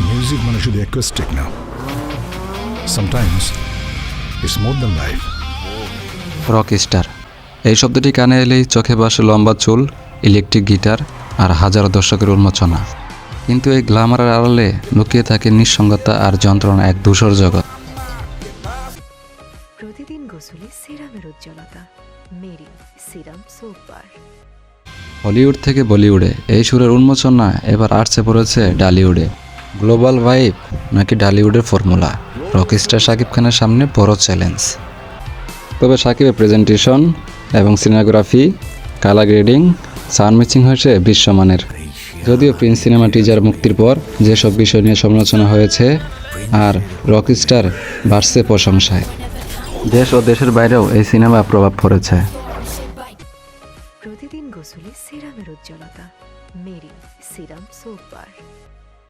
Music মানে শুধু acoustic না, sometimes it's more than life. Rock star এই শব্দটি কানে এলেই চোখে ভাসে লম্বা চুল, ইলেকট্রিক গিটার আর হাজারো দর্শকের উন্মোচনা। কিন্তু এই গ্ল্যামারের আড়ালে লুকিয়ে থাকে নিঃসঙ্গতা আর যন্ত্রণা, এক ধূসর জগৎ। প্রতিদিন গোসলে সিরামের উজ্জ্বলতা, Meri serum soap bar. Hollywood থেকে বলিউডে এই সুরের উন্মোচনা এবার আসছে পড়েছে ডালিউডে। গ্লোবাল ভাইব নাকি ডালিউডের ফর্মুলা, রকস্টার শাকিব খানের সামনে বড় চ্যালেঞ্জ। তবে শাকিবের প্রেজেন্টেশন এবং সিনেমাগ্রাফি, কালার গ্রেডিং, সাউন্ড মিক্সিং হয়েছে বিশ্বমানের। যদিও প্রিন্স সিনেমা টিজার মুক্তির পর যেসব বিষয় নিয়ে সমালোচনা হয়েছে, আর রকস্টার বাড়ছে প্রশংসায়। দেশ ও দেশের বাইরেও এই সিনেমা প্রভাব পড়েছে। প্রতিদিন গোসলে সিরামের উজ্জ্বলতা, মেরি সিরাম সোপ বার।